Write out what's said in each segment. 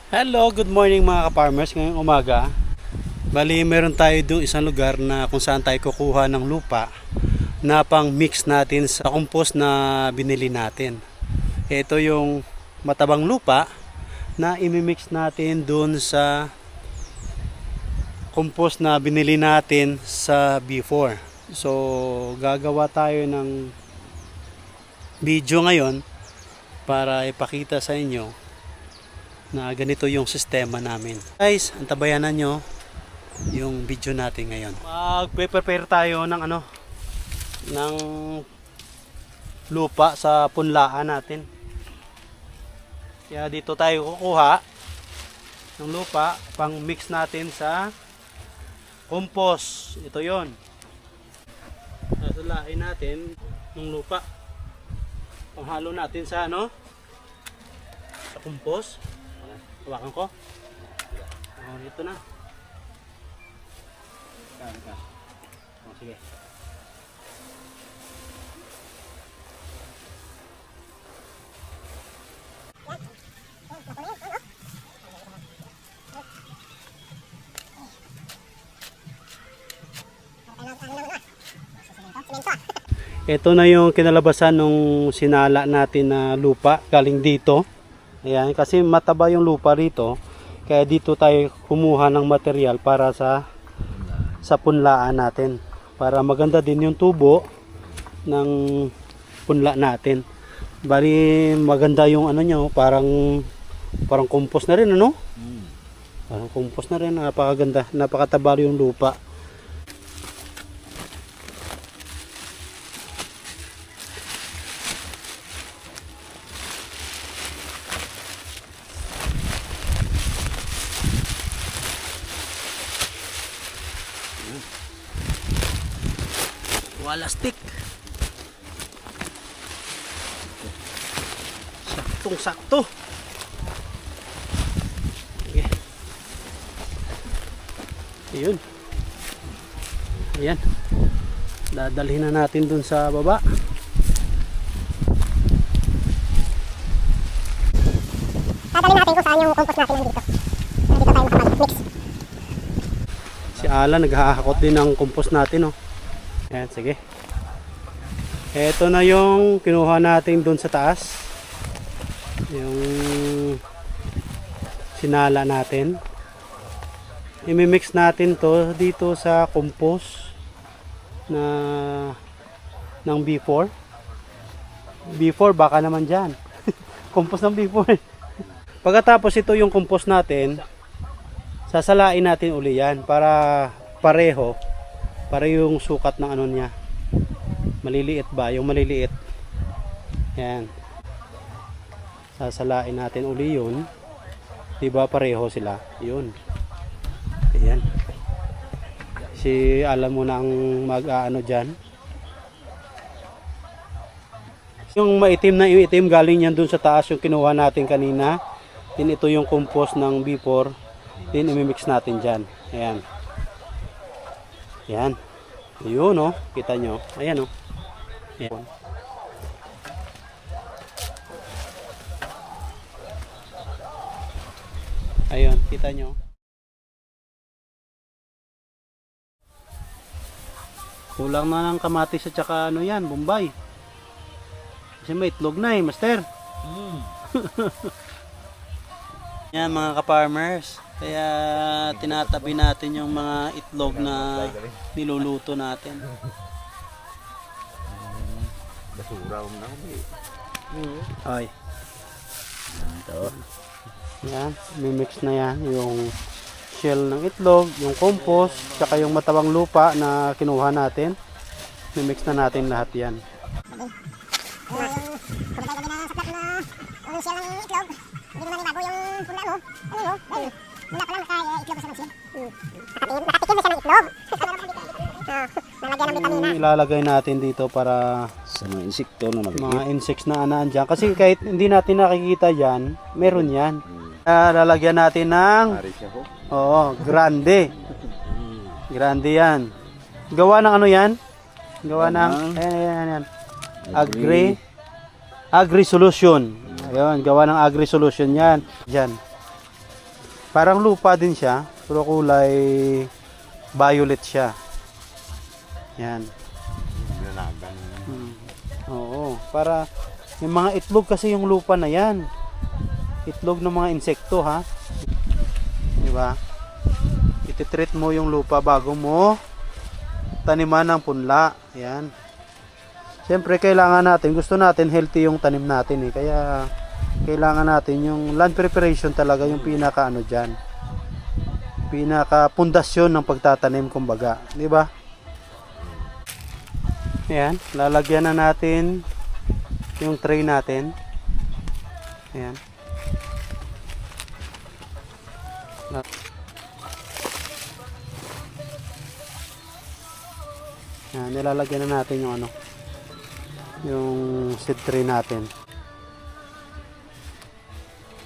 Hello, good morning mga ka-farmers. Ngayong umaga, bali meron tayo doon isang lugar na kung saan tayo kukuha ng lupa na pang mix natin sa compost na binili natin. Ito yung matabang lupa na imimix natin doon sa compost na binili natin sa B4. So, gagawa tayo ng video ngayon para ipakita sa inyo na ganito yung sistema namin. Guys, antabayanan nyo yung video natin ngayon. Mag-prepare tayo ng ng lupa sa punlaan natin. Kaya dito tayo kukuha ng lupa pang mix natin sa compost. Ito yon. Sasalain natin ng lupa. Panghalo natin sa sa compost. Hawakan ko. Oh, ito na. Oh, sige. Ito na yung kinalabasan nung sinala natin na lupa galing dito. Ayan, kasi mataba yung lupa rito. Kaya dito tayo kumuha ng material para sa punlaan natin. Para maganda din yung tubo ng punla natin. Bali maganda yung nyo, parang compost na rin Parang compost na rin, napakaganda, napakataba yung lupa. Wala stick. Saktong-sakto. Okay. Ayun. Ayan. Dadalhin na natin dun sa baba. Dadalhin natin kung saan yung compost natin nandito. Dito tayo makamag-mix. Si Alan naghahakot din ng compost natin. Ayan, sige. Ito na yung kinuha natin doon sa taas. Yung sinala natin. I-mix natin to dito sa compost ng B4. B4 baka naman dyan. Compost ng B4. Pagkatapos ito yung compost natin, sasalain natin uli yan para pareho. Para yung sukat ng niya. Maliliit ba? Yung maliliit. Yan. Sasalain natin uli yun. Diba pareho sila? Yun. Ayan. Si alam mo na ang mag-aano dyan. Yung maitim na itim galing yan dun sa taas yung kinuha natin kanina. Then ito yung compost ng B4. Then imimix natin dyan. Ayan. Yan. Yun kita nyo. Ayan Yan. Ayun, kita nyo. Kulang na ng kamatis at saka yan, Bombay. Kasi may itlog na master. Yan mga ka-farmers. Kaya tinatabi natin yung mga itlog na niluluto natin. Basura na Ay. Ito. Yan, mimix na yan yung shell ng itlog, yung compost, saka yung matabang lupa na kinuha natin. Mimix na natin lahat yan. Yung shell ng itlog, hindi naman ibago yung pula mo. Mula pa lang itlog sa shell. Nakatikim na siya ng itlog. Nalagyan ng vitamina. Ilalagay natin dito para sa mga insekto na mga insects na anaan dyan. Kasi kahit hindi natin nakikita yan, meron yan. Lalagyan natin ng grande. Grande yan. Gawa ng yan? Gawa ng ayan. Agri solution. Ayun, gawa ng agri solution yan. Diyan. Parang lupa din siya, pero kulay violet siya. Yan. Lalagan. Oo, para yung mga itlog kasi yung lupa na yan. Itlog ng mga insekto, ha. Di ba? Ititreat mo yung lupa bago mo taniman ng punla. Yan. Siyempre kailangan natin, gusto natin healthy yung tanim natin eh. Kaya kailangan natin yung land preparation talaga yung pinaka ano diyan. Pinaka pundasyon ng pagtatanim kumbaga, di ba? Ayan, lalagyan na natin yung tray natin. Ayan. Ayan, nilalagyan na natin yung ano, yung seed tray natin.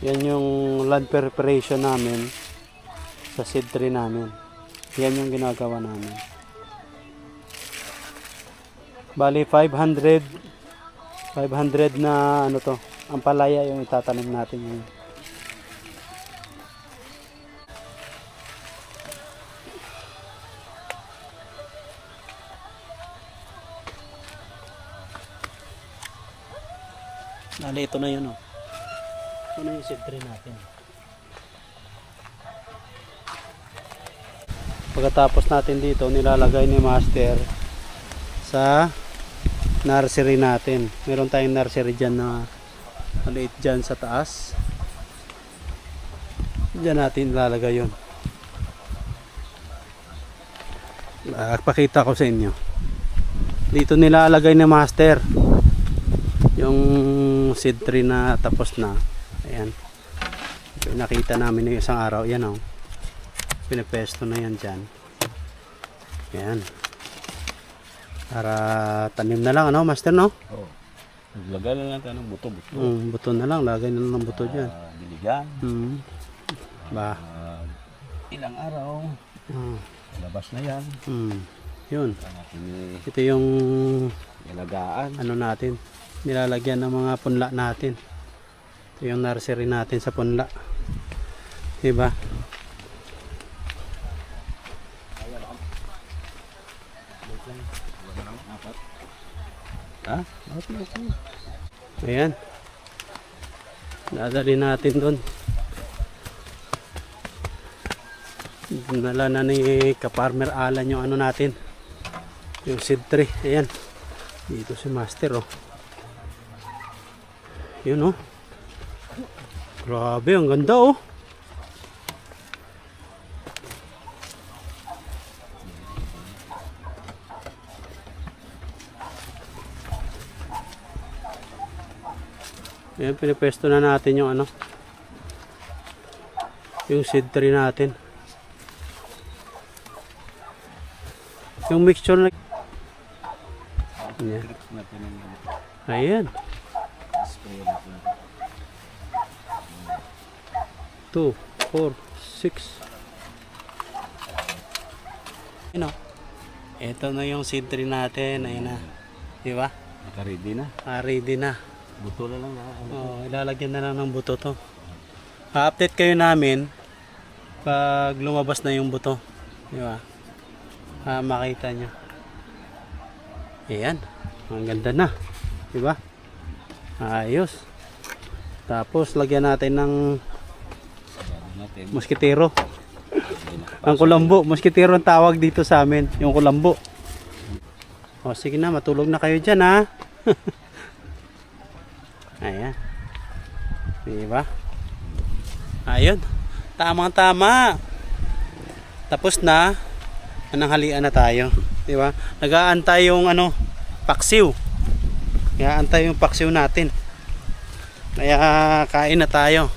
Yan yung land preparation namin sa seed tray namin. Yan yung ginagawa namin. Bali 500 na ano to, ang palaya yung itatanim natin ngayon. Bali ito na yun, oh. Ito na yung seed tray natin. Pagkatapos natin dito, nilalagay ni Master sa nursery natin. Meron tayong nursery dyan na maliit dyan sa taas. Dyan natin ilalagay yun. Pakita ko sa inyo. Dito nilalagay ni Master yung seed tree na tapos na. Ayan. Nakita namin yung isang araw. Yan, oh. Pinapesto na yan dyan. Ayan. Para tanim na lang, ano, Master, no? Oo. Naglagay na lang tayo ng buto-buto. Buto na lang, lagay na lang ng buto dyan. Diligan. Ba? Ilang araw. Labas na yan. Yun. Natin Ito yung ilagaan. ano natin, nilalagyan ng mga punla natin. Ito yung nursery natin sa punla. Diba? Ha? Okay. Ayan. Dadali natin doon. Dinala na ni Ka-Farmer Alan yung ano natin. Yung seed tree. Ayan. Dito si Master, oh. Yun, oh. Grabe, ang ganda, oh. Ayan, pinipesto na natin yung ano, yung seed tree natin. Yung mixture na ayan. Ayan. 2, 4, 6. Ano? Ito na yung seed tree natin. Ayan na. Diba? Naka-ready na. Ready na. Buto na lang. Oh, ilalagyan na lang ng buto to. Ha-update kayo namin pag lumabas na yung buto. Di ba? Makita nyo. Ayan. Ang ganda na. Di ba? Ayos. Tapos lagyan natin ng muskitero. Ang kulambo. Muskitero ang tawag dito sa amin. Yung kulambo. O sige na, matulog na kayo dyan, ha. Ayan. Diba? Ayun. Tamang-tama. Tapos na. Ananghalian na tayo. Diba? Nag-aantay yung ano, paksiw. Nag-aantay yung paksiw natin. Kaya kain na tayo.